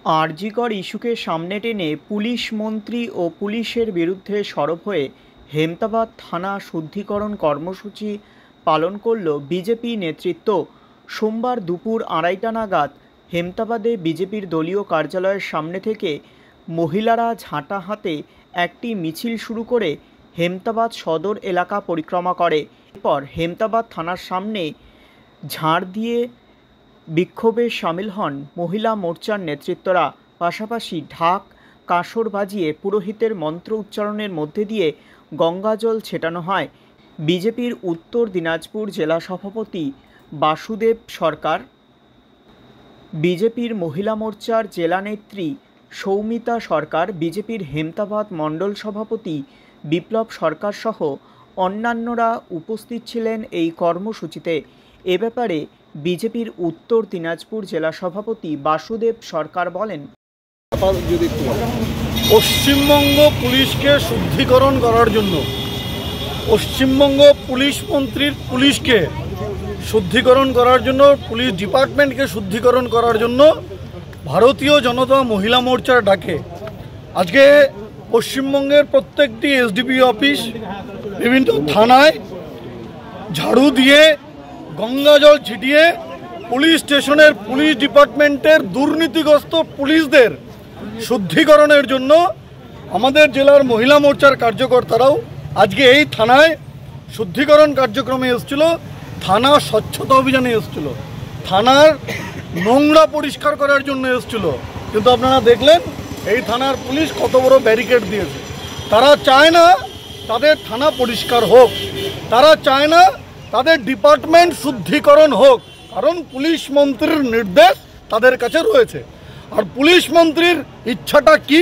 আরজিকর ইস্যুকে সামনে টেনে পুলিশ মন্ত্রী ও পুলিশের বিরুদ্ধে সরব হয়ে হেমতাবাদ থানা শুদ্ধিকরণ কর্মসূচি পালন করল বিজেপি নেতৃত্ব। সোমবার দুপুর 2:30 নাগাদ হেমতাবাদে বিজেপির দলীয় কার্যালয়ের সামনে থেকে মহিলারা ঝাঁটা হাতে একটি মিছিল শুরু করে হেমতাবাদ সদর এলাকা পরিক্রমা করে। এরপর হেমতাবাদ থানার সামনে ঝাড় দিয়ে বিক্ষোভে সামিল হন মহিলা মোর্চার নেতৃত্বরা। পাশাপাশি ঢাক কাসর বাজিয়ে পুরোহিতের মন্ত্র উচ্চারণের মধ্যে দিয়ে গঙ্গাজল ছেটানো হয়। বিজেপির উত্তর দিনাজপুর জেলা সভাপতি বাসুদেব সরকার, বিজেপির মহিলা মোর্চার জেলা নেত্রী সৌমিতা সরকার, বিজেপির হেমতাবাদ মণ্ডল সভাপতি বিপ্লব সরকার সহ অন্যান্যরা উপস্থিত ছিলেন এই কর্মসূচিতে। এ ব্যাপারে বিজেপির উত্তর দিনাজপুর জেলা সভাপতি বাসুদেব সরকার বলেন, পশ্চিমবঙ্গ পুলিশকে শুদ্ধিকরণ করার জন্য, পশ্চিমবঙ্গ পুলিশ মন্ত্রীর পুলিশকে শুদ্ধিকরণ করার জন্য, পুলিশ ডিপার্টমেন্টকে শুদ্ধিকরণ করার জন্য ভারতীয় জনতা মহিলা মোর্চার ডাকে আজকে পশ্চিমবঙ্গের প্রত্যেকটি এসডিপি অফিস, বিভিন্ন থানায় ঝাড়ু দিয়ে গঙ্গাজল ছিটিয়ে পুলিশ স্টেশনের, পুলিশ ডিপার্টমেন্টের দুর্নীতিগ্রস্ত পুলিশদের শুদ্ধিকরণের জন্য আমাদের জেলার মহিলা মোর্চার কার্যকর্তারাও আজকে এই থানায় শুদ্ধিকরণ কার্যক্রমে এসেছিল। থানা স্বচ্ছতা অভিযানে এসেছিল, থানার নোংরা পরিষ্কার করার জন্য এসেছিল। কিন্তু আপনারা দেখলেন এই থানার পুলিশ কত বড় ব্যারিকেড দিয়েছে। তারা চায় না তাদের থানা পরিষ্কার হোক, তারা চায় না তাদের ডিপার্টমেন্ট শুদ্ধিকরণ হোক, কারণ পুলিশ মন্ত্রীর নির্দেশ তাদের কাছে রয়েছে। আর পুলিশ মন্ত্রীর ইচ্ছাটা কি,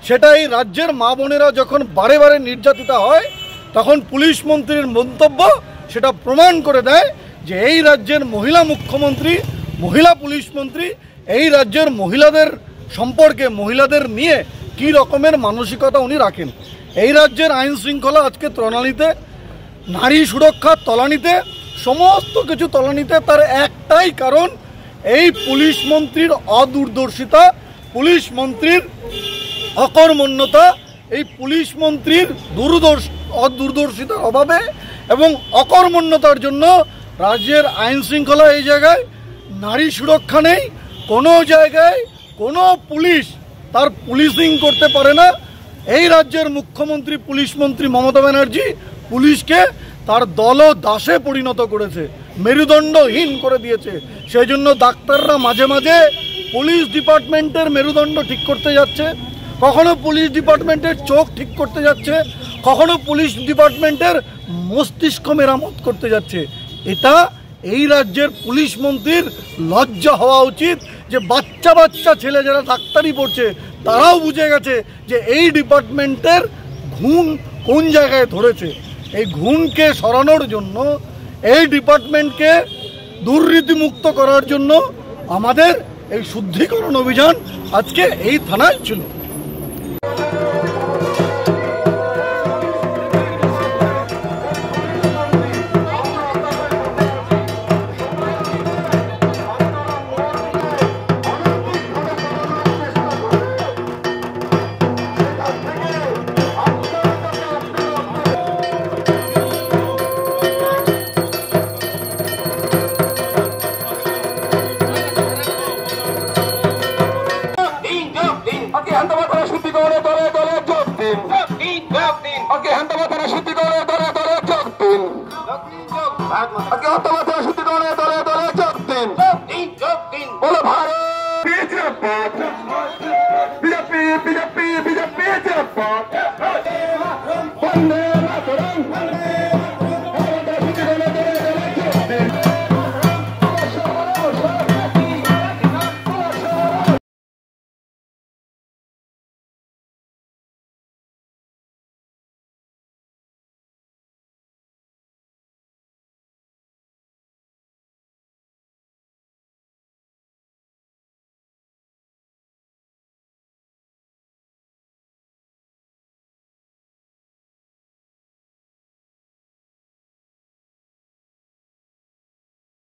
সেটা এই রাজ্যের মা বোনেরা যখন বারে বারে নির্যাতিতা হয় তখন পুলিশ মন্ত্রীর মন্তব্য সেটা প্রমাণ করে দেয় যে এই রাজ্যের মহিলা মুখ্যমন্ত্রী, মহিলা পুলিশ মন্ত্রী এই রাজ্যের মহিলাদের সম্পর্কে, মহিলাদের নিয়ে কি রকমের মানসিকতা উনি রাখেন। এই রাজ্যের আইন শৃঙ্খলা আজকে তলানিতে, নারী সুরক্ষার তলানিতে, সমস্ত কিছু তলানিতে। তার একটাই কারণ, এই পুলিশ মন্ত্রীর অদূরদর্শিতা, পুলিশ মন্ত্রীর অকর্মণ্যতা, এই পুলিশ মন্ত্রীর দূরদর্শিতার অভাবে এবং অকর্মণ্যতার জন্য রাজ্যের আইন শৃঙ্খলা এই জায়গায়, নারী সুরক্ষা নেই। কোনো জায়গায় কোনো পুলিশ তার পুলিশিং করতে পারে না। এই রাজ্যের মুখ্যমন্ত্রী, পুলিশ মন্ত্রী মমতা ব্যানার্জি পুলিশকে তার দলদাসে পরিণত করেছে, মেরুদণ্ডহীন করে দিয়েছে। সেই জন্য ডাক্তাররা মাঝে মাঝে পুলিশ ডিপার্টমেন্টের মেরুদণ্ড ঠিক করতে যাচ্ছে, কখনো পুলিশ ডিপার্টমেন্টের চোখ ঠিক করতে যাচ্ছে, কখনো পুলিশ ডিপার্টমেন্টের মস্তিষ্ক মেরামত করতে যাচ্ছে। এটা এই রাজ্যের পুলিশ মন্ত্রীর লজ্জা হওয়া উচিত যে বাচ্চা বাচ্চা ছেলে যারা ডাক্তারি পড়ছে তারাও বুঝে গেছে যে এই ডিপার্টমেন্টের ঘুণ কোন জায়গায় ধরেছে। এই ঘুণকে সরানোর জন্য, এই ডিপার্টমেন্টকে দুর্নীতিমুক্ত করার জন্য আমাদের এই শুদ্ধিকরণ অভিযান আজকে এই থানায় ছিল। হেমতাবাদ থানা শুদ্ধিকরণে দলে দলে যোগ দিন। হেমতাবাদ থানা শুদ্ধিকরণে দলে দলে যোগ দিন।